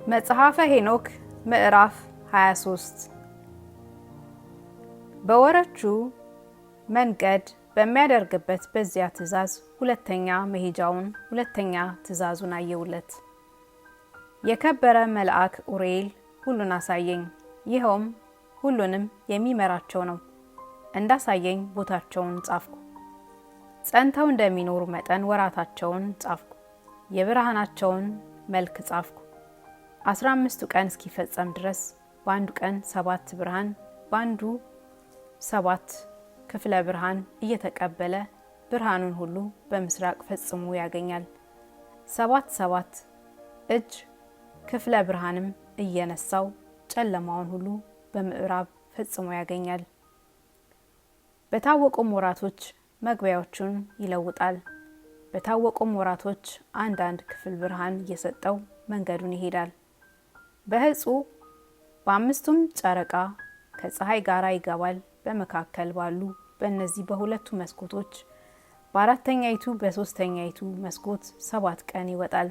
መጽሐፈ ሄኖክ ምዕራፍ 23 በወረቹ መንገድ በሚያደርግበት በዚያ ትእዛዝ ሁለተኛ ትእዛዙን አየውለት። የከበረ መልአክ ኡሪኤል ሁሉን አሳየኝ። ይኸውም ሁሉንም የሚመራቸው ነው። እንዳሳየኝ ቦታቸውን ጻፍኩ። ጸንተው እንደሚኖሩ መጠን ወራታቸውን ጻፍኩ። የብርሃናቸውን መልክ ጻፍኩ። 15 ቀን እስኪፈጸም ድረስ በአንዱ ቀን 7 ብርሃን በአንዱ 7 ክፍለ ብርሃን እየተቀበለ ብርሃኑን ሁሉ በምስራቅ ፈጽሞ ያገኛል። 7 እጅ ክፍለ ብርሃንም እየነሳው ጨለማውን ሁሉ በምዕራብ ፈጽሞ ያገኛል። በታወቁም ወራቶች መግቢያዎቹን ይለውጣል። በታወቁም ወራቶች አንዳንድ ክፍል ብርሃን እየሰጠው መንገዱን ይሄዳል። በህጹ በአምስቱም ጨረቃ ከፀሐይ ጋር ይገባል። በመካከል ባሉ በእነዚህ በሁለቱ መስኮቶች በአራተኛይቱ በሶስተኛይቱ መስኮት 7 ቀን ይወጣል።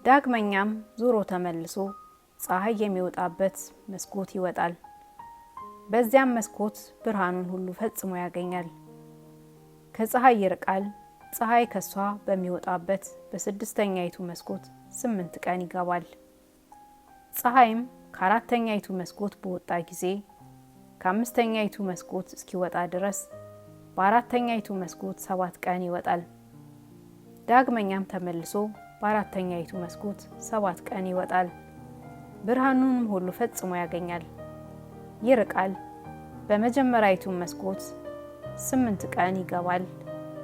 ዳግመኛም ዞሮ ተመልሶ ፀሐይ የሚወጣበት መስኮት ይወጣል። በዚያም መስኮት ብርሃኑን ሁሉ ፈጽሞ ያገኛል። ከፀሐይ ይርቃል። ፀሐይ ከሷ በሚወጣበት በስድስተኛይቱ መስኮት 8 ቀን ይገባል። ፀሐይም ከአራተኛይቱ መስኮት በወጣ ጊዜ ከአምስተኛይቱ መስኮት እስኪወጣ ድረስ በአራተኛይቱ መስኮት 7 ቀን ይወጣል። ዳግመኛም ተመልሶ በአራተኛይቱ መስኮት 7 ቀን ይወጣል። ብርሃኑንም ሁሉ ፈጽሞ ያገኛል። ይርቃል። በመጀመሪያይቱ መስኮት 8 ቀን ይገባል።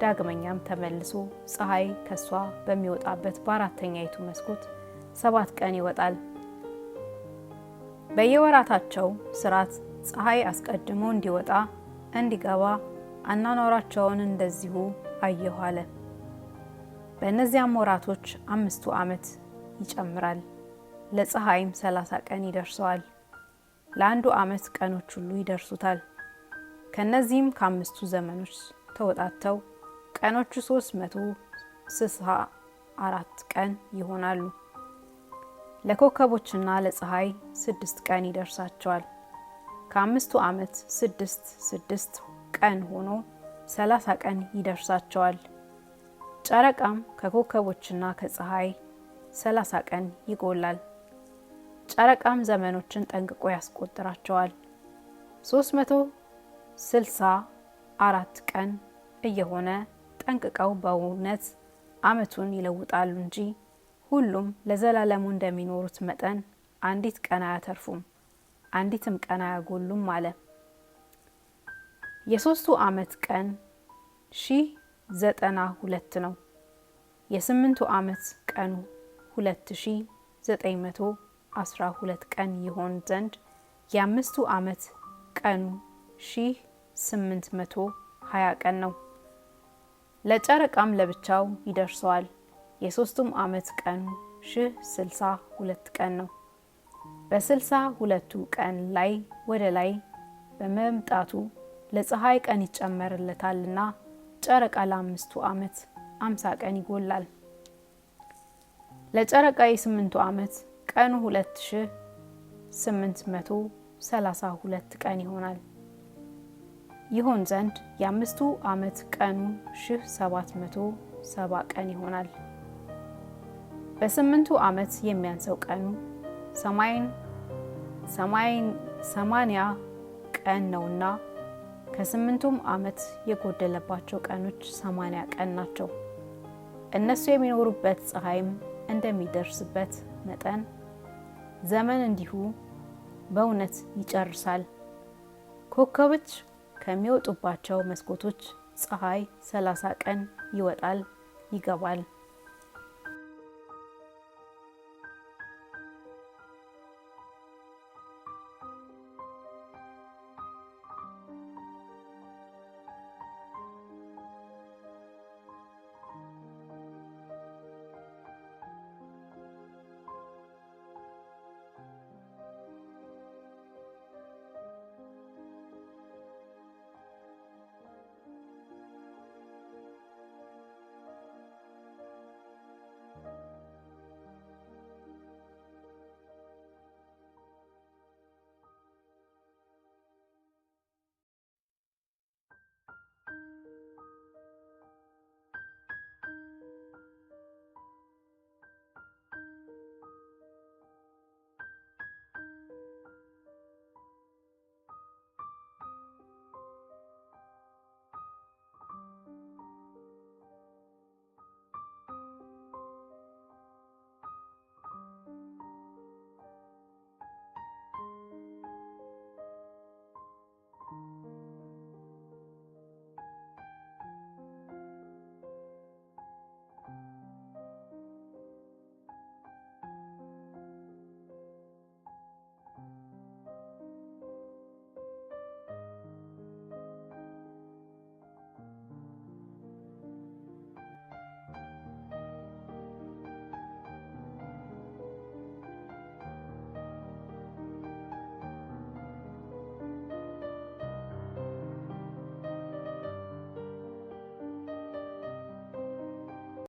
ዳግመኛም ተመልሶ ፀሐይ ከሷ በሚወጣበት በአራተኛይቱ መስኮት 7 ቀን ይወጣል። በየወራታቸው ስራት ፀሐይ አስቀድሞ እንዲወጣ እንዲገባ አናኗራቸውን እንደዚሁ አየሁ አለ። በእነዚያም ወራቶች 5 ዓመት ይጨምራል። ለፀሐይም 30 ቀን ይደርሰዋል። ለአንዱ ዓመት ቀኖች ሁሉ ይደርሱታል። ከነዚህም ከ5ቱ ዘመኖች ተወጣተው ቀኖቹ 364 ቀን ይሆናሉ። ለኮከቦችና ለፀሐይ 6 ቀን ይደርሳቸዋል። ከ5ቱ ዓመት 6 ቀን ሆኖ 30 ቀን ይደርሳቸዋል። ጨረቃም ከኮከቦችና ከፀሐይ 30 ቀን ይጎላል። ጨረቃም ዘመኖችን ጠንቅቆ ያስቆጥራቸዋል። 364 ቀን እየሆነ ጠንቅቀው በእውነት ዓመቱን ይለውጣሉ እንጂ ሁሉም ለዘላለሙ እንደሚኖሩት መጠን አንዲት ቀን አያተርፉም፣ አንዲትም ቀን አያጎሉም አለ። የ3ቱ ዓመት ቀን 1092 ነው። የ8ቱ ዓመት ቀኑ 2912 ቀን ይሆን ዘንድ የ5ቱ ዓመት ቀኑ 1820 ቀን ነው። ለጨረቃም ለብቻው ይደርሰዋል። የ3ቱም ዓመት ቀኑ 1062 ቀን ነው። በ62ቱ ቀን ላይ ወደ ላይ በመምጣቱ ለፀሐይ ቀን ይጨመርለታልና ጨረቃ ለ5ቱ ዓመት 50 ቀን ይጎላል። ለጨረቃ የ8ቱ ዓመት ቀኑ 2832 ቀን ይሆን ዘንድ የ5ቱ ዓመት ቀኑ 1770 ቀን ይሆናል። በ8ቱ ዓመት የሚያንሰው ቀኑ 80 ቀን ነውና ከ8ቱም ዓመት የጎደለባቸው ቀኖች 80 ቀን ናቸው። እነሱ የሚኖሩበት ፀሐይም እንደሚደርስበት መጠን ዘመን እንዲሁ በእውነት ይጨርሳል። ኮከቦች ከሚወጡባቸው መስኮቶች ፀሐይ 30 ቀን ይወጣል ይገባል።